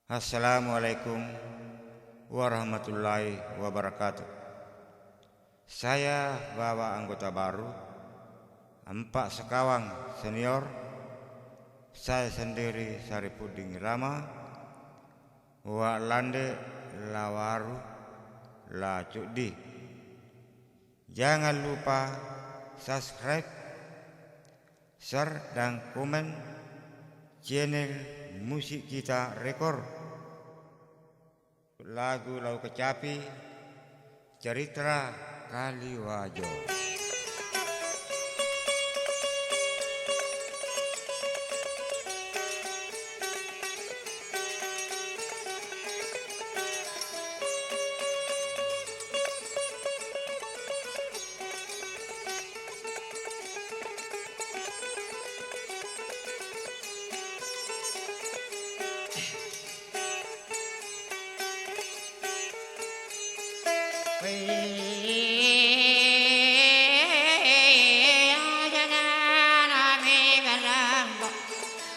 Assalamualaikum warahmatullahi wabarakatuh. Saya bawa anggota baru, Empak Sekawang Senior. Saya sendiri Saripuding Rama, Wak Lande Lawaru La Cudi. Jangan lupa subscribe, share dan komen channel Musik Kita Rekor. Lagu Lau Kecapi, Cerita Kaliwajo.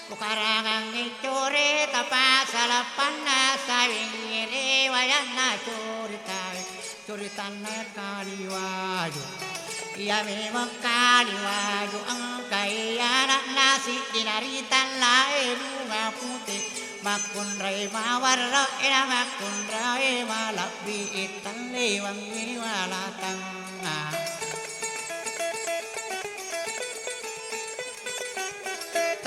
Bukarangang icuri tapas alapan sawingiri wayana curitan kaliwaju. Ia memang kaliwaju angkai anak nasi dinaritan lae bunga putih. Makun rai mawarra ina makun rai malabbi itan lewang walatang.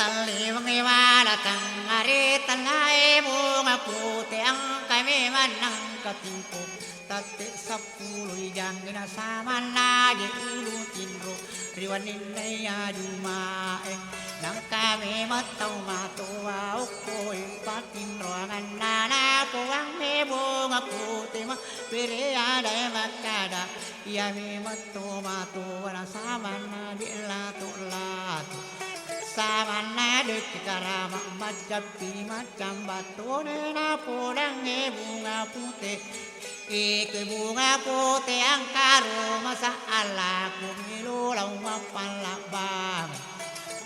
Talewang walatang aritan lae bunga putih ang kami manang katimpo. Tate sapuluh jangin sama na di ulu tinro riwanin naya dumaeng nang kami matau matua uko impatin ruangan nana puang me bunga putih ma pere ada makada ia me matau matua na sama na di latu sama na di karama majapi macam batu na pulang bunga putih. Ikut bunga putih ang karoma sa alaku milulaw mapalabang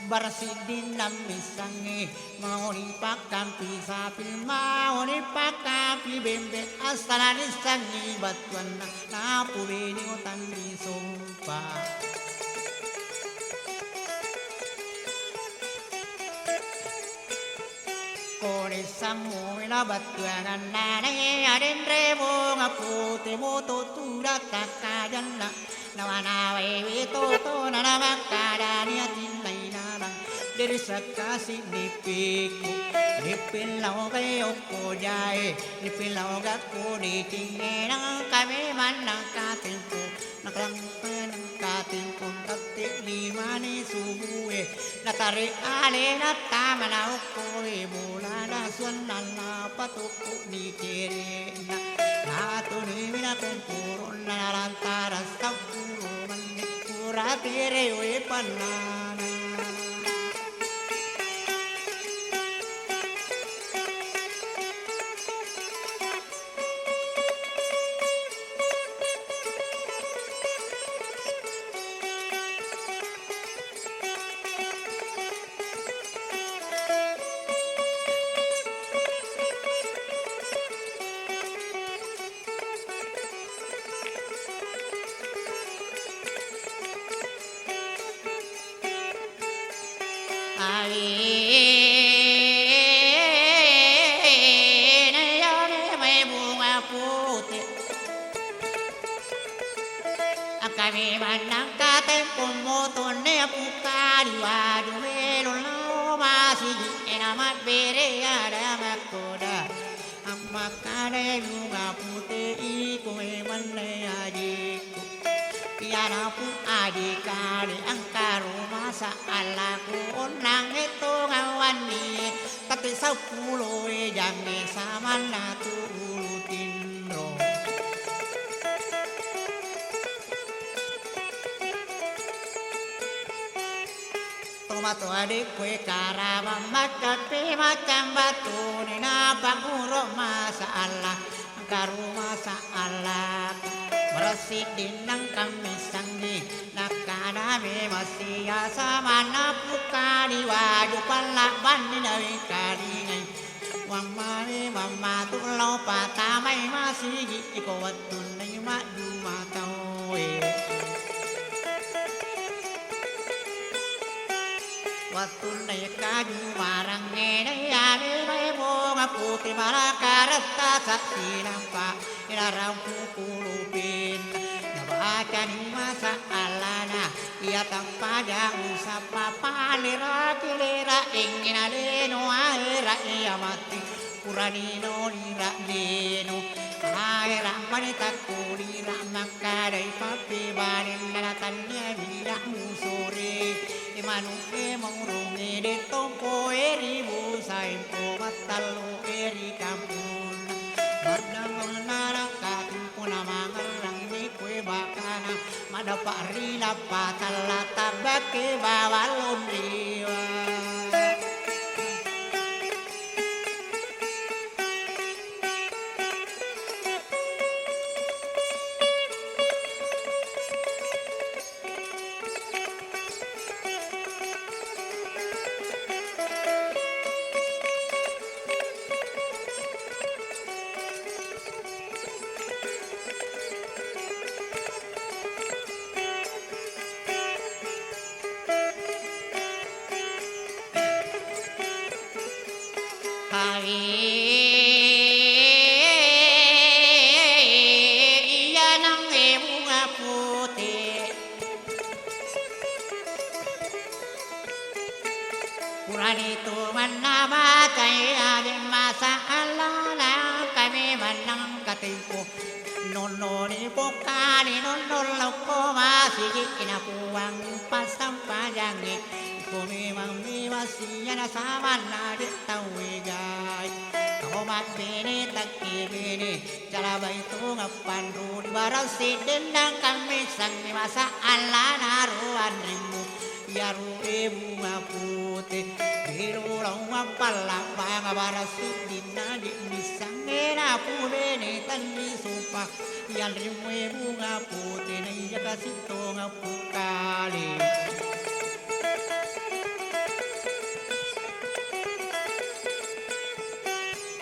Barsidin na misangi Mauni pakampi sapil Mauni pakampi bembe Asala nisangi batuan na napubini utang di sumpah Kore samu ila batuangan nanay adin rebo ngapute moto tura takajan na nawana wewe toto nana makada niatin lainarang dari sakasi nipiku nipin lau kayo ko jay nipin lau gako di tingin ang kami manang katimpo naklang panang katimpo takti lima ni subuhe natari ale natama na ukoy bola na suan na patuko ni kere na nato ni minakong puro na narantara sa puro manik pura pire we panana kami manang katem kumoto ne pukari wadu melo lao masih enamat bere ada makoda amma kare bunga putih iku emane adiku piana pu adikari angkaro masa alaku onang itu ngawani tapi 10 jange sama natu tinro Tomato adik kue karama makapi macam batu ni napa nguruk masalah karu masalah Bersih dinang kami sanggi nakana me masih sama na pukari wadu palak bandi nawi kari mama tulau patamai masih iko watun na maju matau watun na kaju marang nene ane mai bunga putih malakarata sa sinampa ilarang kukulupin nabaca ni masa alana ia tanpa jauh sapa palera kilera ingin aleno aera ia mati puranino lira deno aera manita kulira makadai papi barin nalatannya bila musore imanu emurungi de tompo eri busai po matalo eri kampun madang naraka puna mangarang ni kue bakana madapak rila patala tabake bawalon riwa Puranitu manama caya di masa alana kami menang katipu nono ni pokani nono loko masih ina puang pasang panjangi kami mami masih ada sama nadi tahu gay kau mat bini tak bini cara baitu ngapan rudi barasi dendang kami sang di masa alana ruan rimu ya ruwe bunga putih biru lawa palapa ngabarasi dina di misangena pubene tandi supa yang riwe bunga putih na iya kasih tonga pukali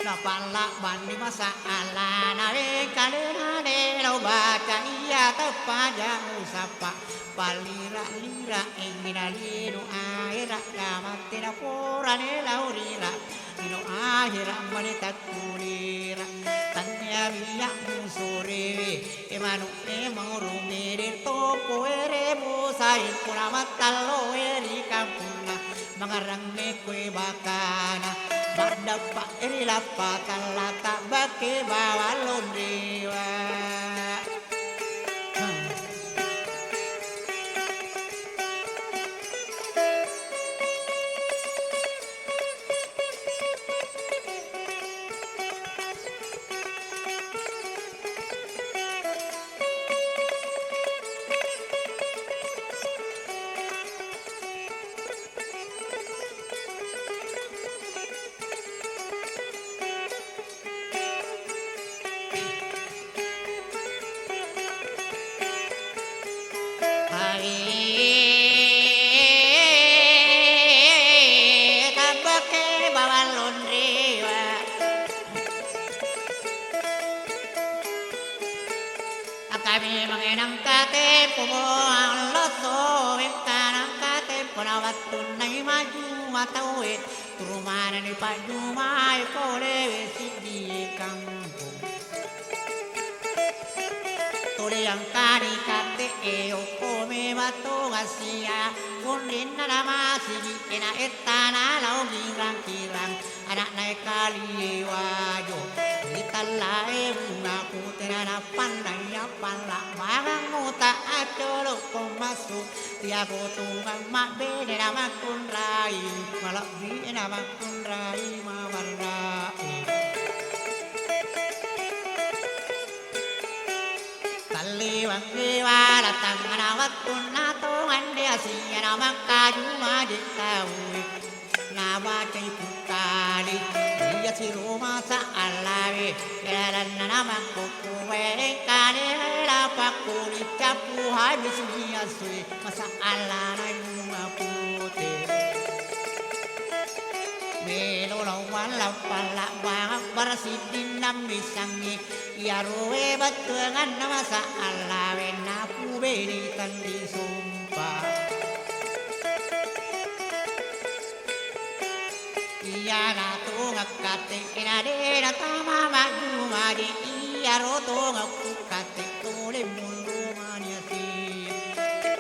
Napala bandi masa ala nawe kalena de lo baca iya tepaja usapa palira lira ingina lino aira kamatena porane laurira lino ahira manita kulira tanya biya musore emanu emuru mere topo ere musai puramatalo eri kampuna mangarang me kue bakana Dapat eri lapatan lata bake bawalon dewa kami mengenang kate pumoang loto wentanang kate penawatun nai maju matawe turumana ni pajumai kole wesi di kampung tole yang kari kate eo kome bato ngasia kundin na masih ena etana lau girang-girang anak naik kali wajo Italae bunga putih na pandai pala barang muta acolo masuk tiago tungang mak bede na makunrai malak bi na makunrai mawarai tali wangi wala tangana watun na tongan dia siya na makaju maditawi na bacay pukali iya si Roma sa alawi kailan na naman kukuwering kanila pakulit kapuhay bisuhiya suy masa ala na mga puti melo wala pala bang bersidin nam bisangi ya ruwe batuangan nama sa alawe na kubeni tandi sumpah iya na tu ngakate inade na tama maju madi iya roto ngakukate tole mulu maniasi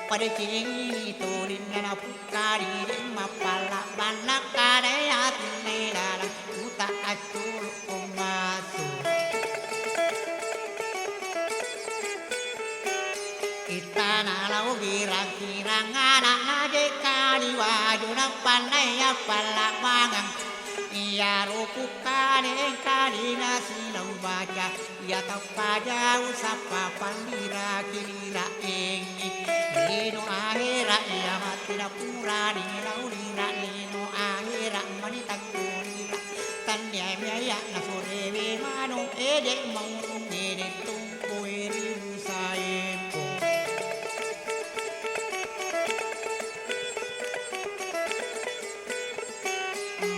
pada cini tolin na pukari mapala banak kare atine dala uta acul komasu kita nalau girang-girang anak aja kali waju panai pala bangang iya rupu kali nasi lau baca iya tau pada usapa pandira kirira engi lino ahera iya mati na pura ni lau lira lino ahera manita kurira tanya maya na sorewe mano ede mau ede tungku eri usaempo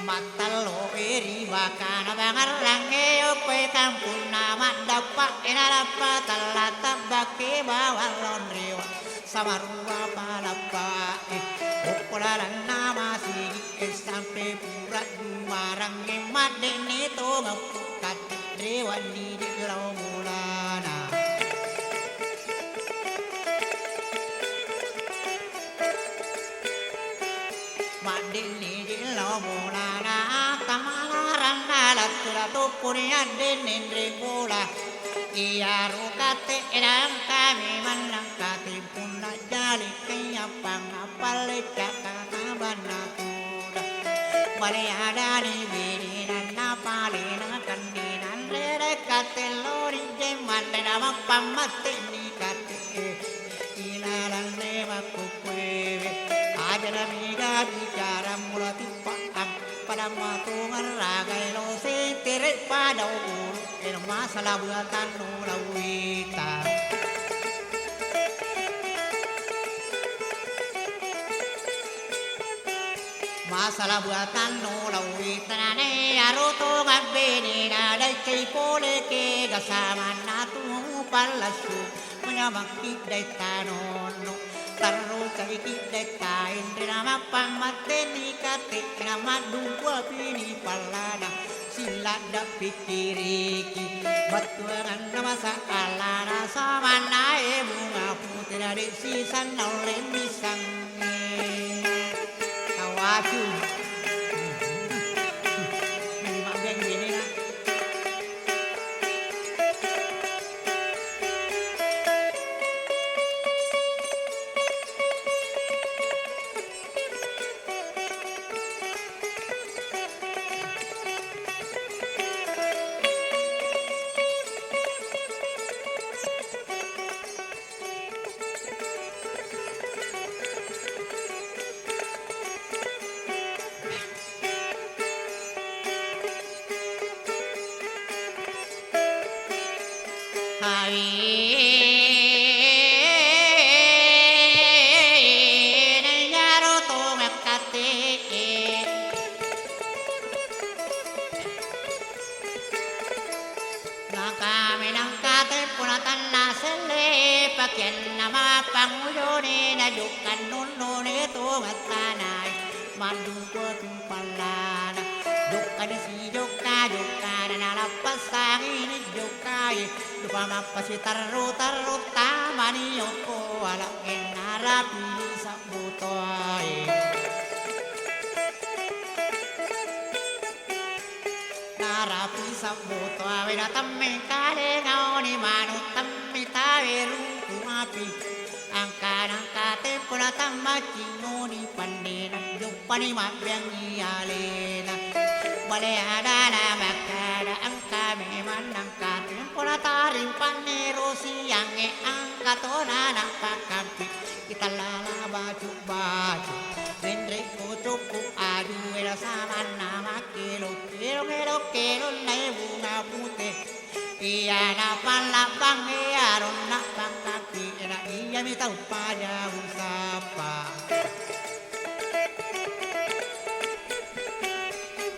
matalo eri bakana bangarang ope kampung nama dapat enarapa talata bake bawalon rewa sama ruwa palapa ukularan nama sigi sampai purat marang emat dene to ngapukat rewa di dirau mulana madini dirau mulana kamalaran alatura to punya dene bola iya rukate enam kami manang kati punna jali kaya pangapale cakata banatura bale ada ni birinan napalinan kandinan rere kate lori jeman nama pamate ni kate ilaran leva kukwewe ajara miga bicara mulati pakam pada matungan ragai lo se tere pada uru el masalah buatan nulawita masalah buatan nulawita nane aroto ngabeni nada kei pole ke gasaman natu palasu menyamakit dai tanono taruh cai kidai kain nama pamate ni kate nama dua pini palana sila dak pikiriki batuangan nama sakalana sama nae bunga putih dari sisan oleh misangi kawacu memang yang gini lah pakyan nama panguyone na jukan nuno ne to matanay mandu ko tumpalana jukan si joka na lapasangin ni jokai lupa mapasi taru tamani yoko ala enarapi sa butoy narapi sa butoy na tamme kare ngao ni manu tamme taveru api angka pula tamma kinoni pandena jupani mabyang iyalena bale adana makada angka meman angka pula tarim panero siyange angka tona napakampi kita lala baju Vendré cucu adu era samana makelo kelo nai bunga putih iya na palapang aron na pangkaki era iya mi tahu pada usapa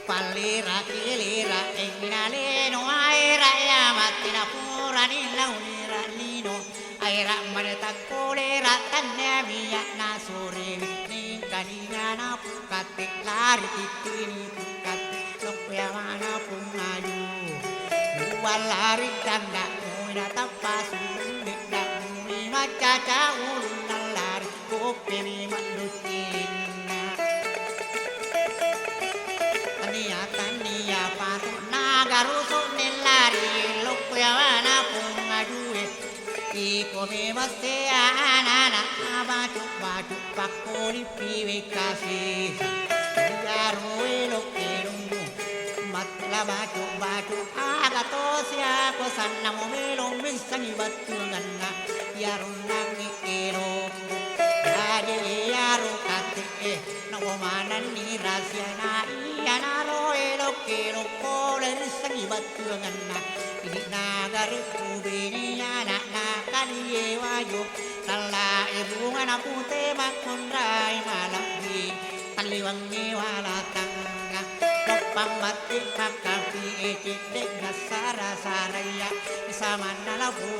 Palira kilira enginale no aira ya matina pura ni launira lino aira maneta kolera tannya miya na sore ni kaninya na pukate lari titini pukate lokya mana pungayu walari tanda muina tapasu nda mi macaca ulun lari kopi mi mandutin tania patu nagaruso nellari lokya wana pungadue iko me maste anana baju baju pakoli piwe kasih yaro elokirungu matla baju baju agato siapa sanna momelong misani batunganna yaron nangi ero ade yaro kate nawo manan ni rasyana yanaro elokero kole nisani batunganna ini nagari kubini yana nakaliye wajo tala ebungan apute makundai malabi taliwangi walatanga pamati pakapi ecek dasara saraya samana labu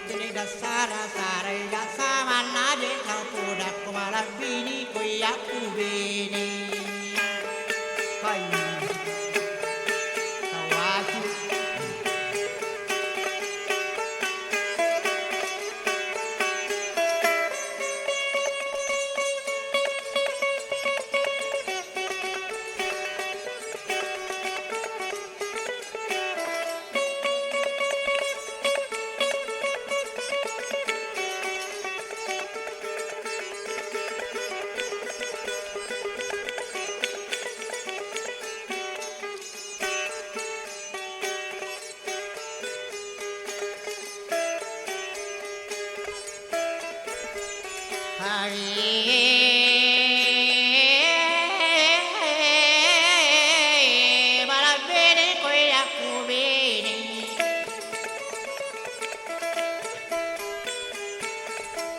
jadi dasara saraya samana de labu dak kumalah bini kuyak kubini hai tawaju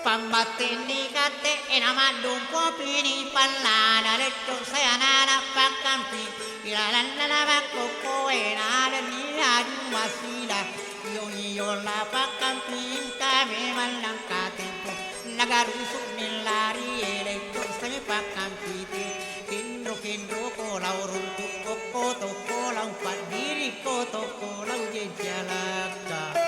Pambatini kate enamadum kopini pallana letto sayana pakampi ilalana bakko enada ni adu masila yo la pakampi kame malang katempo nagarusu nilari letto saya pakampi kindro kolau runtu to kolau padiri to kolau jejalaka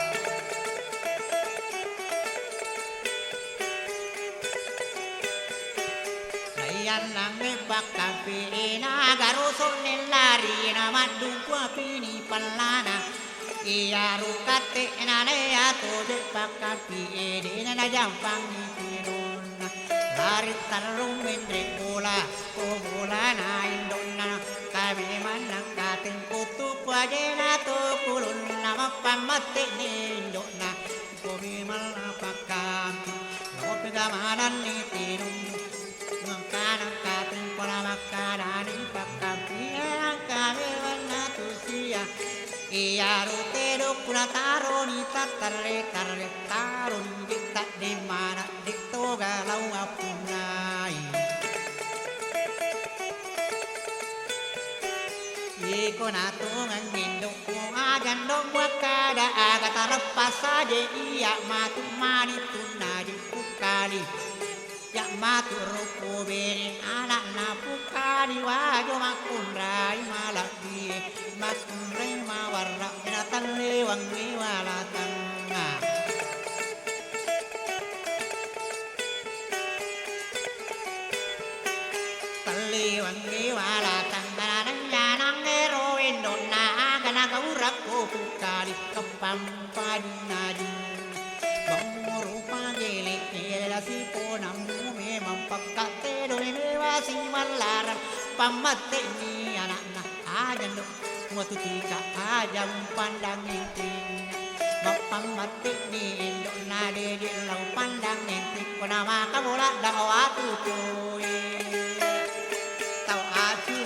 nange bakapi nagaruso nellari na madungku apini pallana iya rukate nane ato de bakapi ede na jampang itirun lari tarum mendre bola na indonna kami manang kating kutu pajena to kulun nama pamate ni indonna komi malapakapi lope gamanan itirun kanang kating pola makarani pakampi kami warna tusia iya rutero kuna taroni tarle taroni dikta di mana dikto galau apunai iko natungan nindo ajan dong wakada aga tarpas saja iya matu mani tunadi kukali ya maturo kubeni anak napukani wajo makundrai malaki makundrai mawarra binatan lewangi walatanga lewangi walatanga nanang ero indona agana kaurak kupukali kepampadinadi si ponam me mampakate do me wasi malaran pamate ni anak ajan do muatu tika ajam pandang inting mapamate ni indo nade di lau pandang inting kona maka bola da atu coy tau atu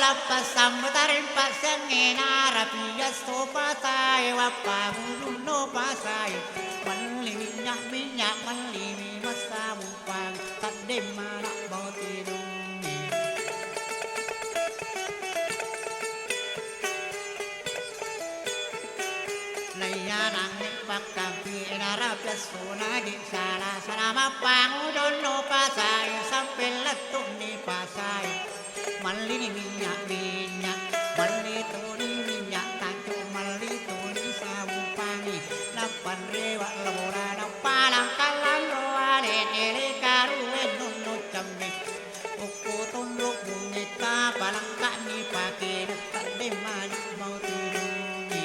lapasam tarin pasangena rapiya sopasay wapamuno pasay manli minyak manli masamupang tadem manak bautinong layanang nagpagkampi inarapya suna di sana sana mapangudon no pasay sampel lato ni pasay manli minyak manli tuni minyak tanto manli tuni sabupangi napan rewa labora napalang kalang roane nere karue nunno cambe ukuton luk bunita palang kani pake tak deman mau tidungi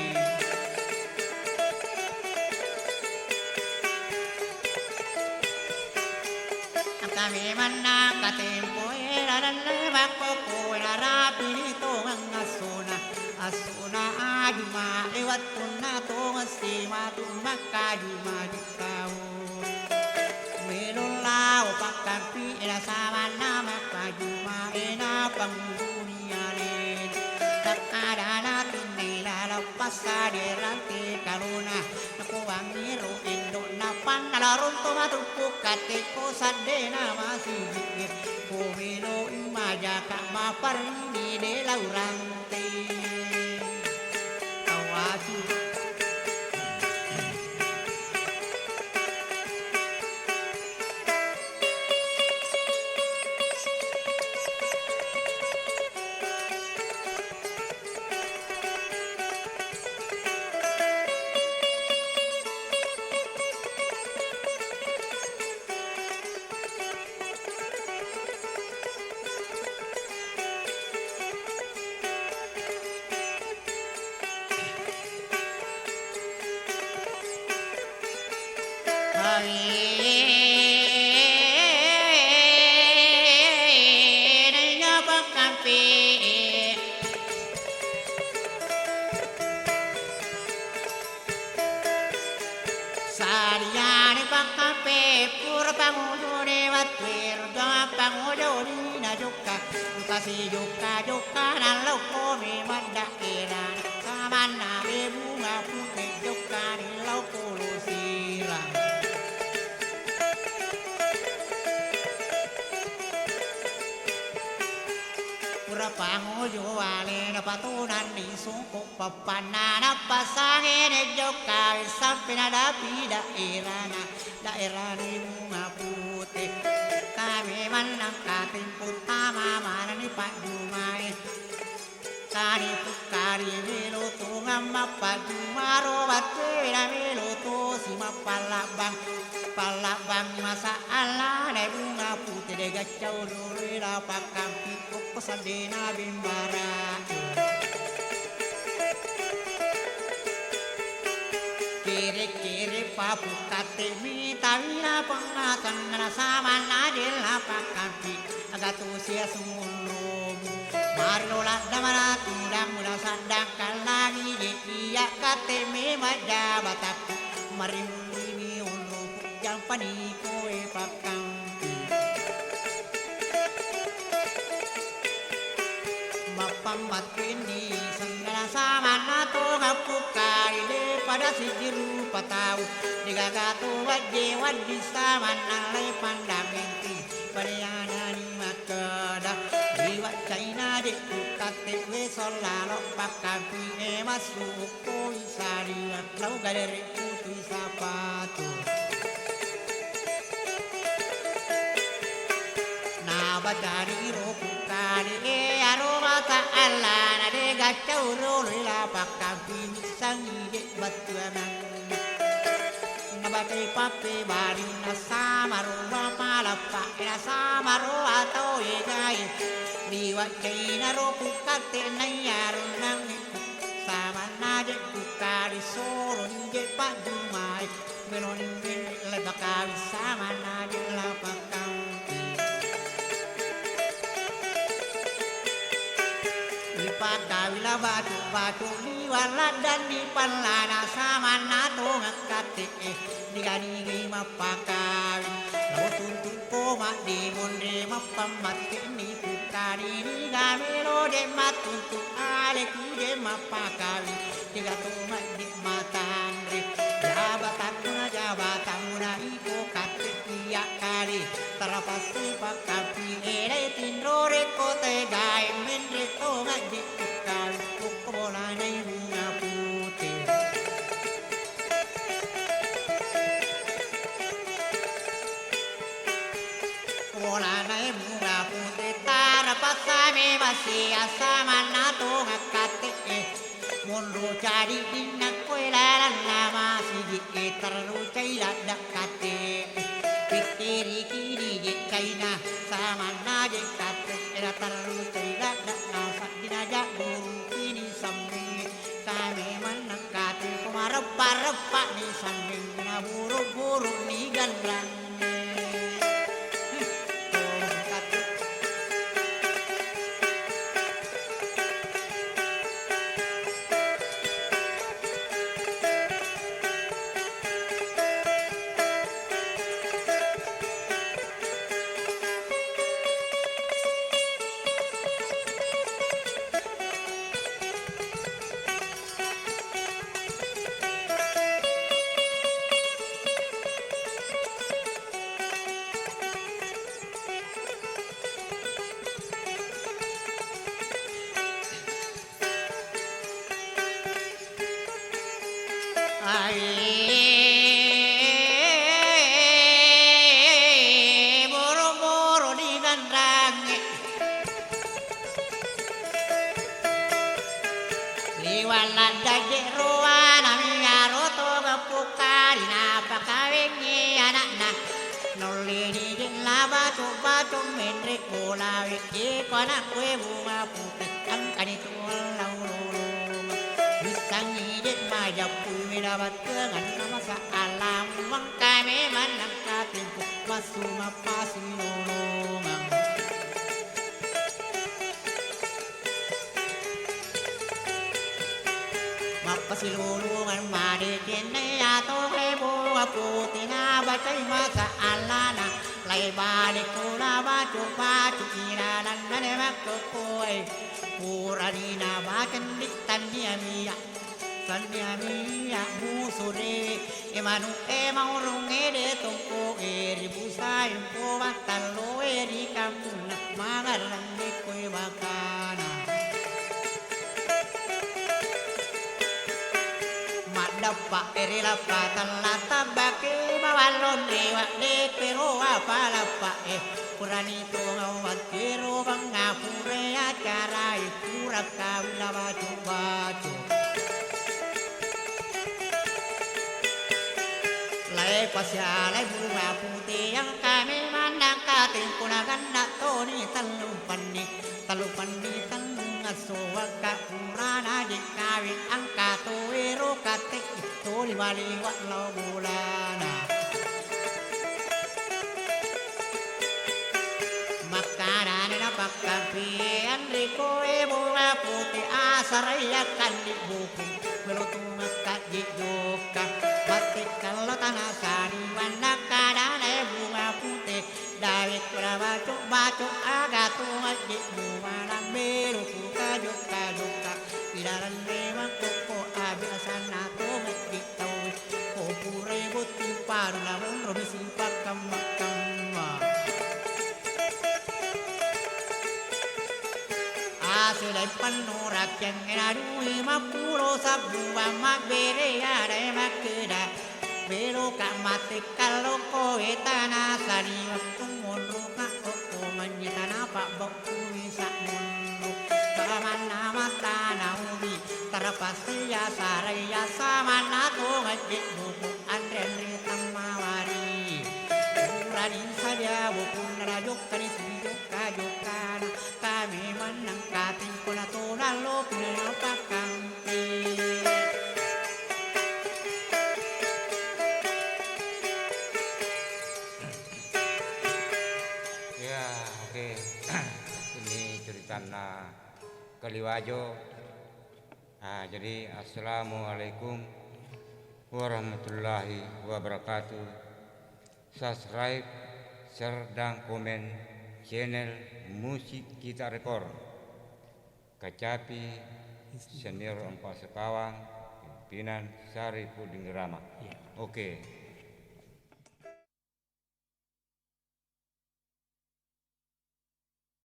kami manang katempo era lewat koko era rapi to asuna asuna aduma lewat tunna to masima tu makaduma dikau melulau pakampi era samana makaduma ena pangdunia len tak ada natin nila lepas de ranti karuna naku wangiru indo napan nalarun to matupu kateko sadena masih dikit kumilo imaja kak maparini de laurante awasi Sariane pakape pura pangudone watwir dama pangudone na joka kasi joka na loko me manda era samana me bunga putih joka ni loko lusira pura pangudo ale na patunan ni sungko papana na pasange ne joka sampai na dapi daerah ni bunga putih kami manang kating putama mana ni pak dumai kari pukari melo tu ngamma pak dumaro batu na melo tu si palabang masalah ne bunga putih de gacau dulu dapat kampi koko sadena bimbara kiri papu kate mi tawina pangatan sama nadil pakampi agatu sia sumulum marlola damara tudang muda sadang kalagi dia kate mi majabatak marimuli mi ulu jang paniko pakampi mapambat ini senggala sama nato ngapukari pada sijiru patau digagato wadi saman alai pandamenti pariana ni makada diwa China de kukate we solalo pakampi masuk ko isari lau gadere putu sapato na bajari ro kukari aroma ta alana de gacau ro la pakampi sangi de batuanan nabate pape bari na samaro palapa na samaro atau egai diwa China ro kukate nayaru nang sama nade kukari solo nge padumai melon le bakawi sama nade la pakampi pagawila batu liwala dan di panlana sama nato ngakate digani mapakawi lo tuntun ko ma di monde mapamate ni putari ni gamelo de mat tuntu ale kuje mapakali tiga toma di matandri jabatan muna iko kate iya kali terpasti pakapi ere tindore kote gai mendre toma di kali kukola nai bunga putih kola nai bunga putih tarapasame masih asama nato ngakate Munro cari dinak koe laran lama siji terlalu caila dakate pikiri kiri je caina sama naje kate era terlalu caila dak nasak dinaja guru ini sambing kami menekati kumarepa-repa ni sambing na buru-buru ni gandlang boro-boro di gandang liwala daje roana miyaro to gapukari napa kawenge anakna nolli di laba coba mendre kola wiki kona kue bunga putih angkani tulang Sangi dit majap kumi dapat dengan nama sa alam mengkame manang katimpu masuma pasilolongang mapasilolongan madikine ato hebo putih na bacay masa alana lay balik ko na bacu iranan na makkoy pura di na bacan di tanya miya Sandiamia musure emanu emaurung ede tongko eri busai po batalo eri kamuna magalang de koe bakana madapa eri lapa talata bake mawalon dewa de pero apa lapa purani to ngawat pero bang ngapure acara pura kawila bacu Lai pasyalay bunga putih yang kami mandang kating kunagan na toni talumpan ni talung aswag kapurana di kawin ang katuwiro katik ito liwaliwat lo bulana makanan na pagkapian riko bunga putih asarayakan di bukum melutungat kajik joka batik kalau tanah sari warna kadane bunga putih dawit bacok agatu majik bunga biru joka ilaran lewat koko abiasan nato majik tau kopure buti paru namun robisi pakam Asilay panurak yang enadui mapulo sabuwa magbere ada makeda bero kamate kalau kowe tanah sari waktu munro ka koko manyitana pak bokku bisa munro kamana mata naudi terpasti ya saraya sama nato ngajik buku andre tamawari Ranin saja buku nerajuk kani joka kami menang kating kuna tona lo punya pakampi Ya, oke. Ini cerita Kaliwajo. Nah, jadi assalamualaikum warahmatullahi wabarakatuh. Subscribe, share dan komen channel Musik Kita Rekor. Kacapi, Senior Empat Sekawang, pimpinan Sari Puding Rama. Ya. Oke.